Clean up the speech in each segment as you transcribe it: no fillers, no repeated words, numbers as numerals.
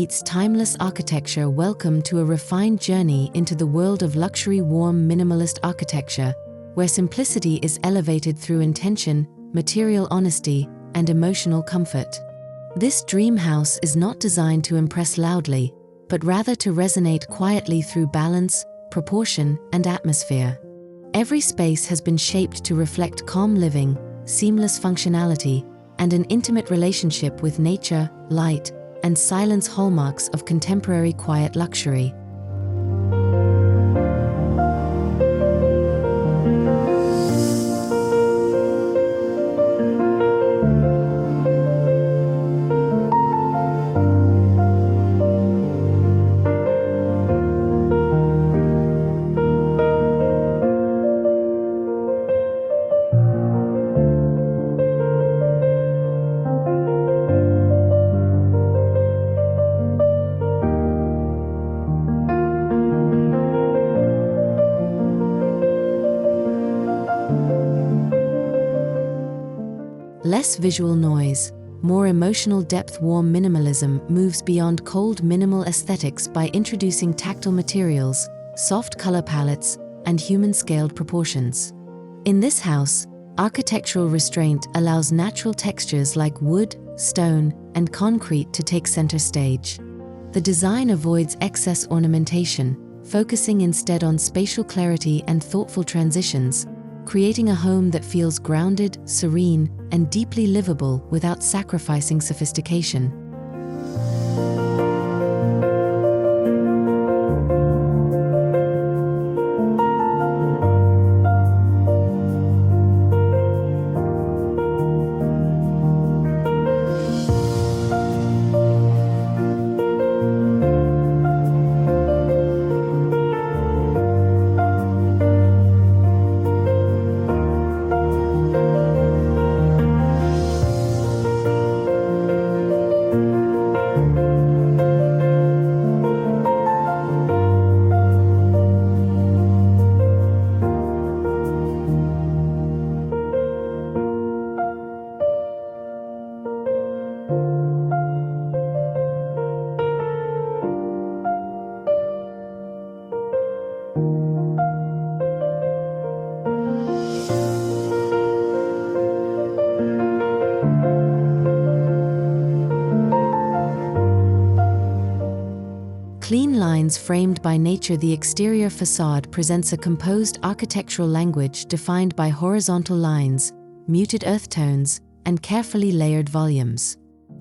meets timeless architecture. Welcome to a refined journey into the world of luxury warm minimalist architecture, where simplicity is elevated through intention, material honesty, and emotional comfort. This dream house is not designed to impress loudly, but rather to resonate quietly through balance, proportion, and atmosphere. Every space has been shaped to reflect calm living, seamless functionality, and an intimate relationship with nature, light, and silence, hallmarks of contemporary quiet luxury. Less visual noise, more emotional depth. Warm minimalism moves beyond cold minimal aesthetics by introducing tactile materials, soft color palettes, and human-scaled proportions. In this house, architectural restraint allows natural textures like wood, stone, and concrete to take center stage. The design avoids excess ornamentation, focusing instead on spatial clarity and thoughtful transitions, creating a home that feels grounded, serene, and deeply livable without sacrificing sophistication. Clean lines framed by nature. The exterior facade presents a composed architectural language defined by horizontal lines, muted earth tones, and carefully layered volumes.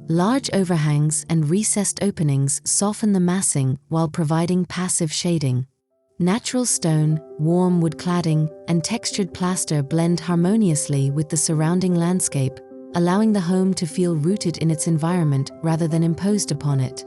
Large overhangs and recessed openings soften the massing while providing passive shading. Natural stone, warm wood cladding, and textured plaster blend harmoniously with the surrounding landscape, allowing the home to feel rooted in its environment rather than imposed upon it.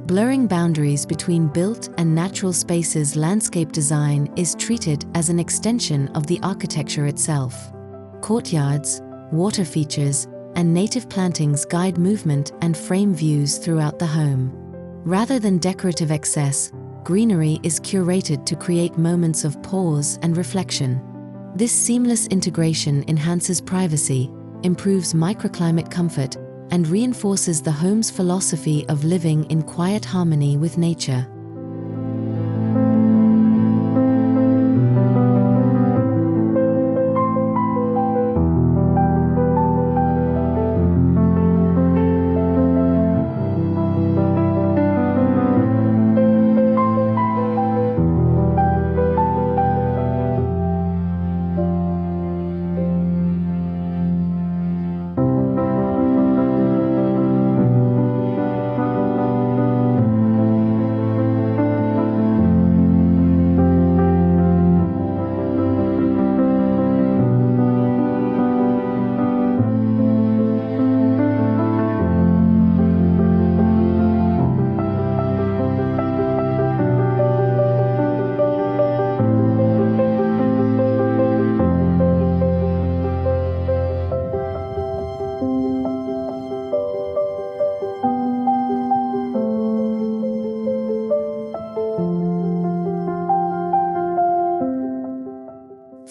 Blurring boundaries between built and natural spaces. Landscape design is treated as an extension of the architecture itself. Courtyards, water features, and native plantings guide movement and frame views throughout the home. Rather than decorative excess, greenery is curated to create moments of pause and reflection. This seamless integration enhances privacy, improves microclimate comfort, and reinforces the home's philosophy of living in quiet harmony with nature.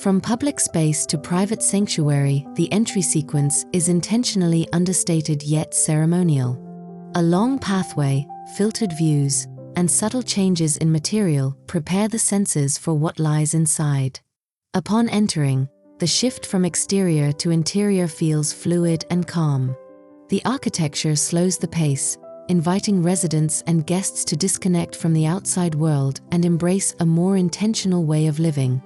From public space to private sanctuary, the entry sequence is intentionally understated yet ceremonial. A long pathway, filtered views, and subtle changes in material prepare the senses for what lies inside. Upon entering, the shift from exterior to interior feels fluid and calm. The architecture slows the pace, inviting residents and guests to disconnect from the outside world and embrace a more intentional way of living.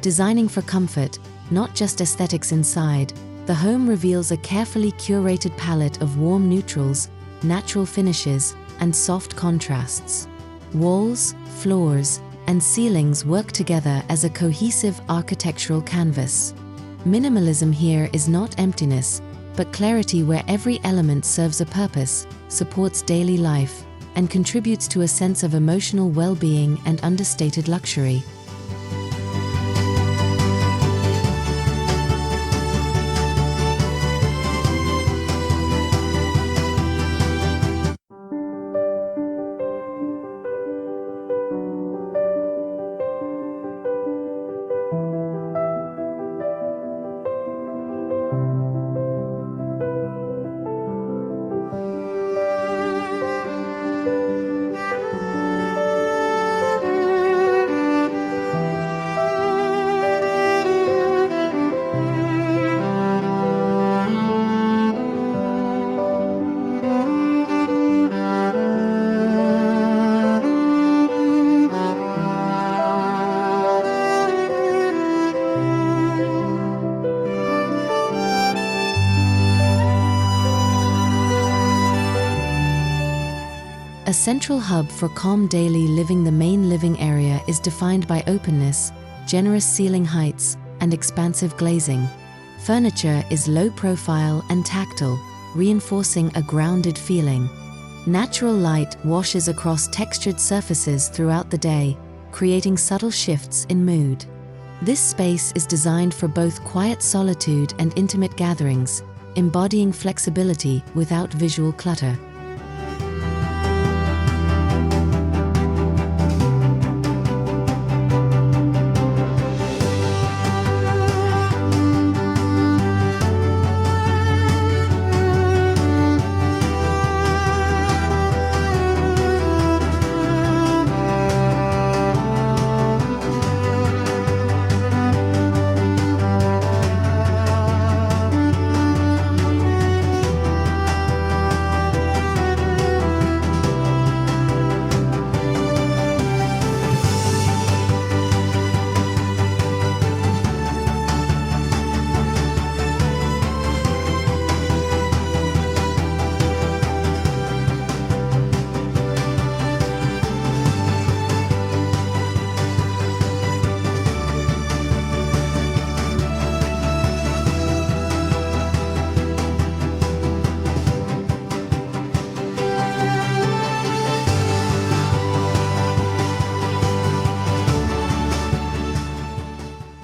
Designing for comfort, not just aesthetics inside, the home reveals a carefully curated palette of warm neutrals, natural finishes, and soft contrasts. Walls, floors, and ceilings work together as a cohesive architectural canvas. Minimalism here is not emptiness, but clarity where every element serves a purpose, supports daily life, and contributes to a sense of emotional well-being and understated luxury. A central hub for calm daily living. The main living area is defined by openness, generous ceiling heights, and expansive glazing. Furniture is low profile and tactile, reinforcing a grounded feeling. Natural light washes across textured surfaces throughout the day, creating subtle shifts in mood. This space is designed for both quiet solitude and intimate gatherings, embodying flexibility without visual clutter.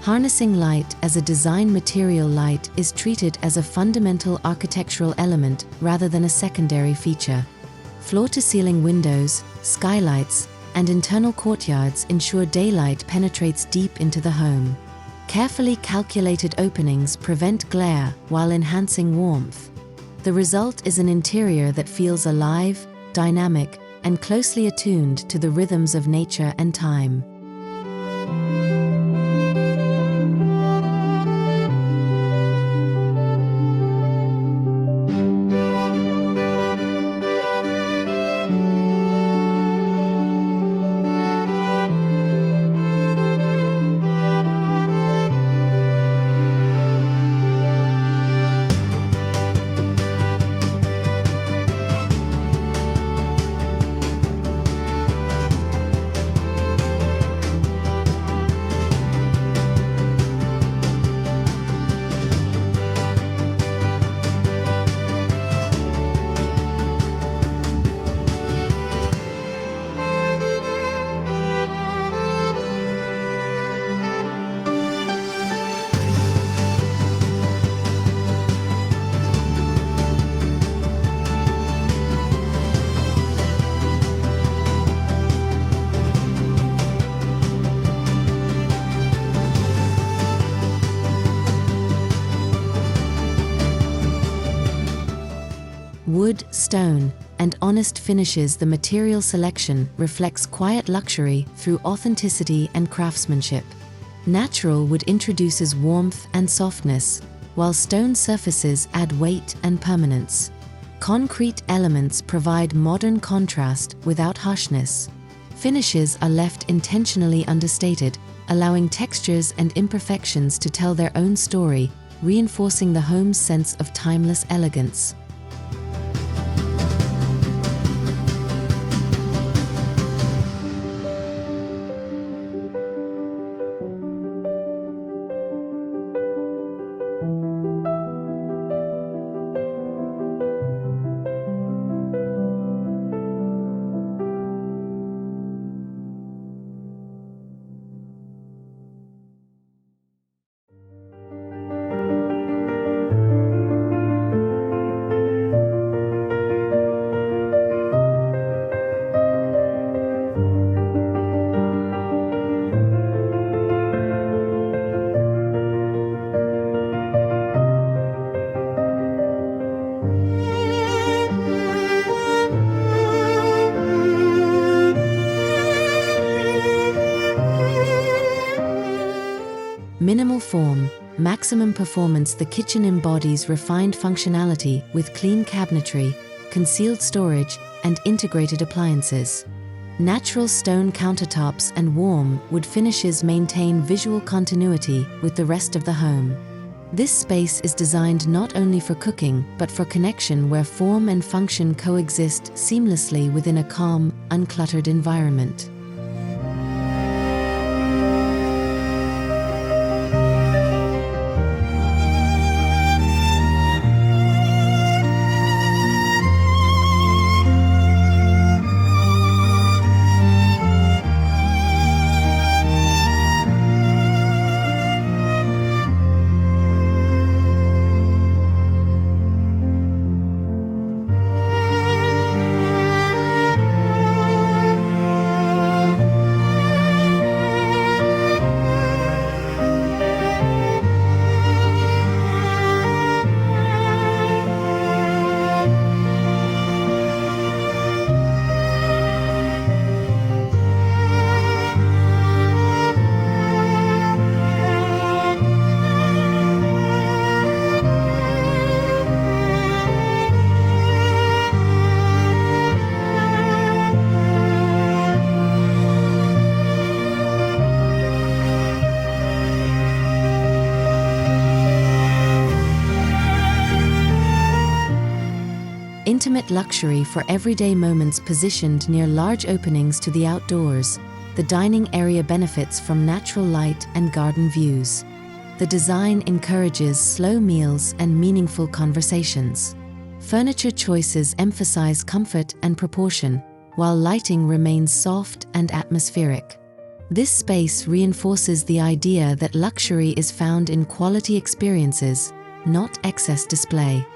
Harnessing light as a design material. Light is treated as a fundamental architectural element rather than a secondary feature. Floor-to-ceiling windows, skylights, and internal courtyards ensure daylight penetrates deep into the home. Carefully calculated openings prevent glare while enhancing warmth. The result is an interior that feels alive, dynamic, and closely attuned to the rhythms of nature and time. Wood, stone, and honest finishes. The material selection reflects quiet luxury through authenticity and craftsmanship. Natural wood introduces warmth and softness, while stone surfaces add weight and permanence. Concrete elements provide modern contrast without harshness. Finishes are left intentionally understated, allowing textures and imperfections to tell their own story, reinforcing the home's sense of timeless elegance. Minimal form, maximum performance. The kitchen embodies refined functionality with clean cabinetry, concealed storage, and integrated appliances. Natural stone countertops and warm wood finishes maintain visual continuity with the rest of the home. This space is designed not only for cooking, but for connection, where form and function coexist seamlessly within a calm, uncluttered environment. Intimate luxury for everyday moments. Positioned near large openings to the outdoors, the dining area benefits from natural light and garden views. The design encourages slow meals and meaningful conversations. Furniture choices emphasize comfort and proportion, while lighting remains soft and atmospheric. This space reinforces the idea that luxury is found in quality experiences, not excess display.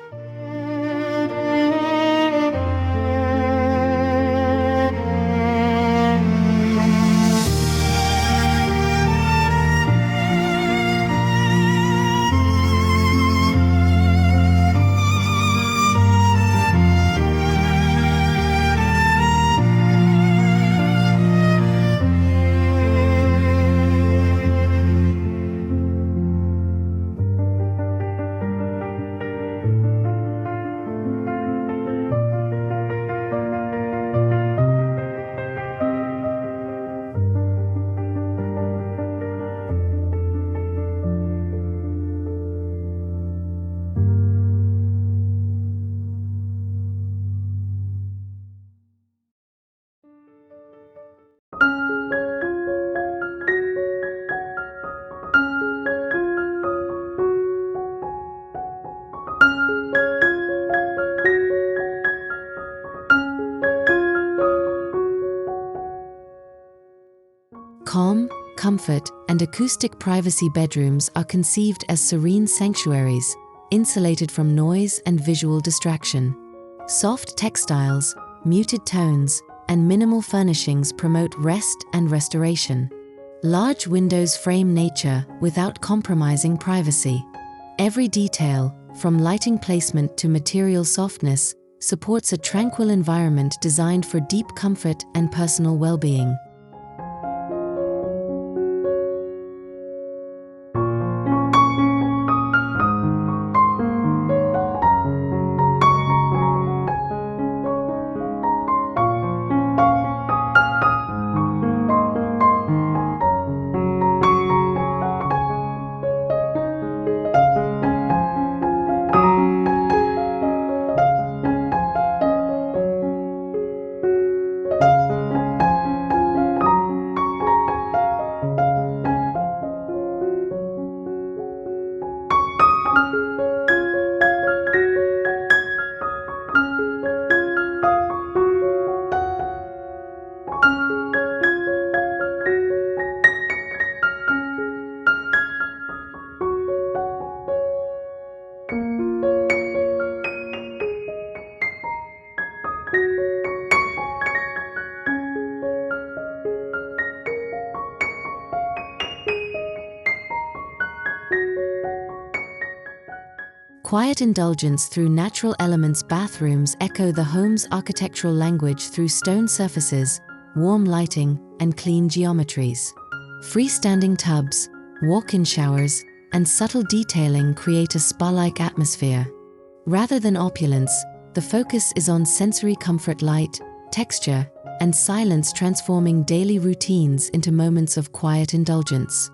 Calm, comfort, and acoustic privacy bedrooms are conceived as serene sanctuaries, insulated from noise and visual distraction. Soft textiles, muted tones, and minimal furnishings promote rest and restoration. Large windows frame nature without compromising privacy. Every detail, from lighting placement to material softness, supports a tranquil environment designed for deep comfort and personal well-being. Quiet indulgence through natural elements. Bathrooms echo the home's architectural language through stone surfaces, warm lighting, and clean geometries. Freestanding tubs, walk-in showers, and subtle detailing create a spa-like atmosphere. Rather than opulence, the focus is on sensory comfort, light, texture, and silence, transforming daily routines into moments of quiet indulgence.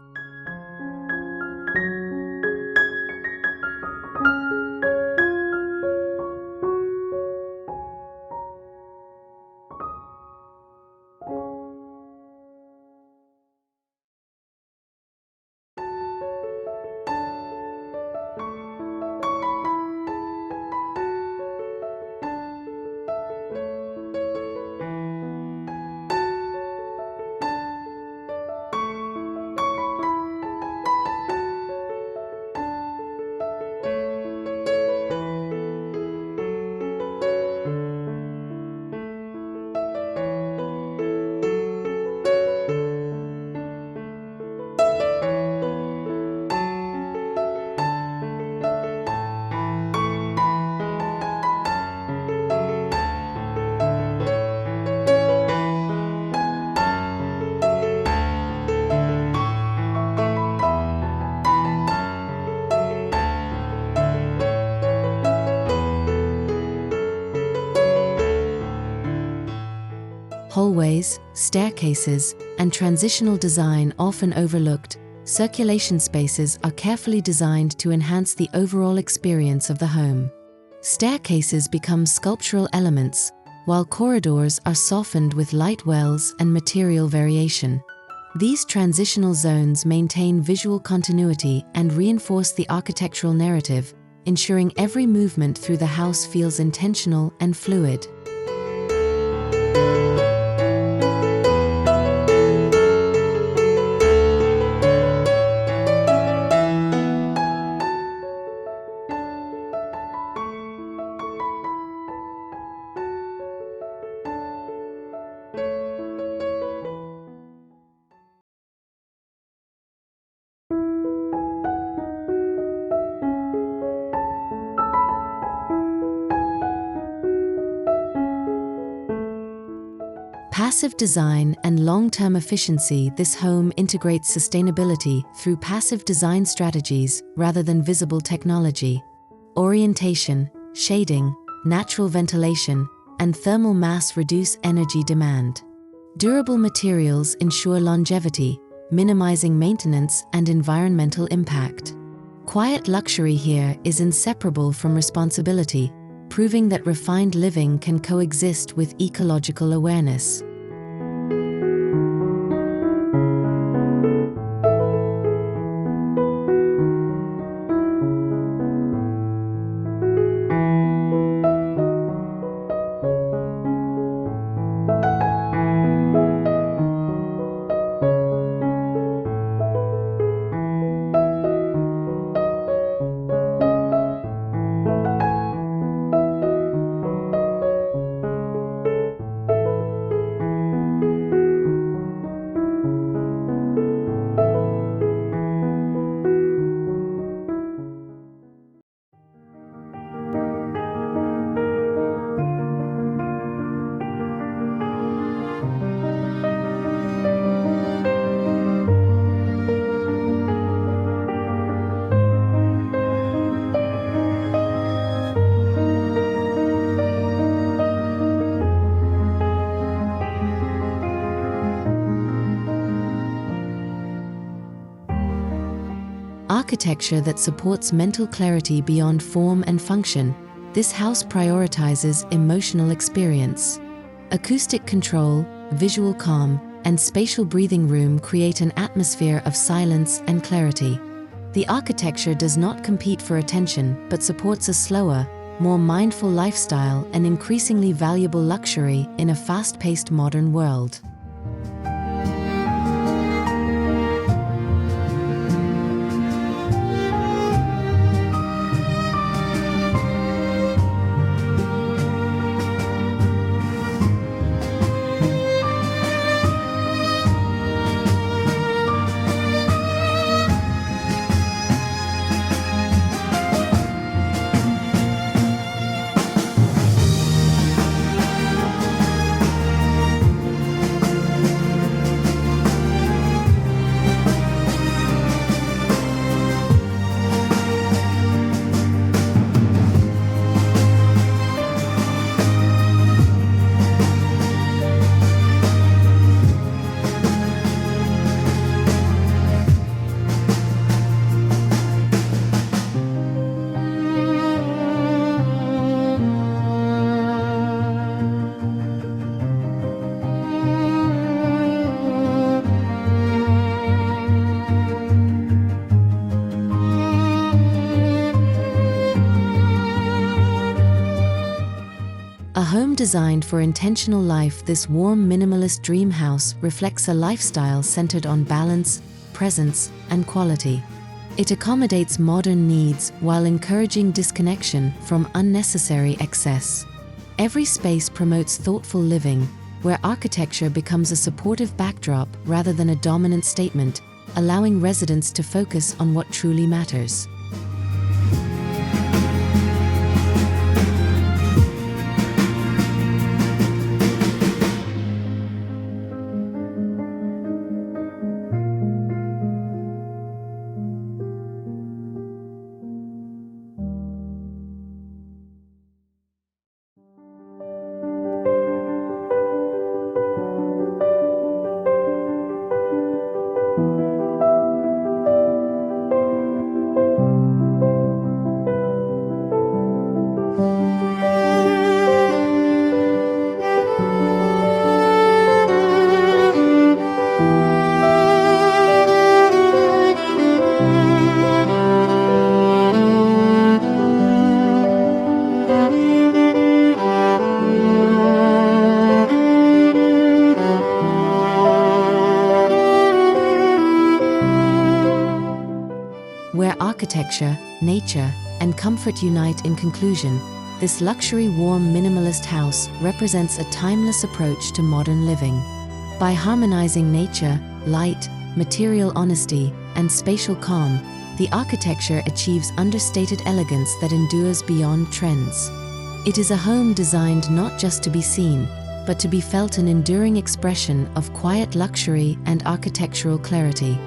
Hallways, staircases, and transitional design often overlooked, circulation spaces are carefully designed to enhance the overall experience of the home. Staircases become sculptural elements, while corridors are softened with light wells and material variation. These transitional zones maintain visual continuity and reinforce the architectural narrative, ensuring every movement through the house feels intentional and fluid. Passive design and long-term efficiency. This home integrates sustainability through passive design strategies rather than visible technology. Orientation, shading, natural ventilation, and thermal mass reduce energy demand. Durable materials ensure longevity, minimizing maintenance and environmental impact. Quiet luxury here is inseparable from responsibility, proving that refined living can coexist with ecological awareness. architecture that supports mental clarity beyond form and function. This house prioritizes emotional experience. Acoustic control, visual calm, and spatial breathing room create an atmosphere of silence and clarity. The architecture does not compete for attention but supports a slower, more mindful lifestyle and increasingly valuable luxury in a fast-paced modern world. A home designed for intentional life, this warm minimalist dream house reflects a lifestyle centered on balance, presence, and quality. It accommodates modern needs while encouraging disconnection from unnecessary excess. Every space promotes thoughtful living, where architecture becomes a supportive backdrop rather than a dominant statement, allowing residents to focus on what truly matters. Where architecture, nature, and comfort unite in conclusion, this luxury warm minimalist house represents a timeless approach to modern living. By harmonizing nature, light, material honesty, and spatial calm, the architecture achieves understated elegance that endures beyond trends. It is a home designed not just to be seen, but to be felt, an enduring expression of quiet luxury and architectural clarity.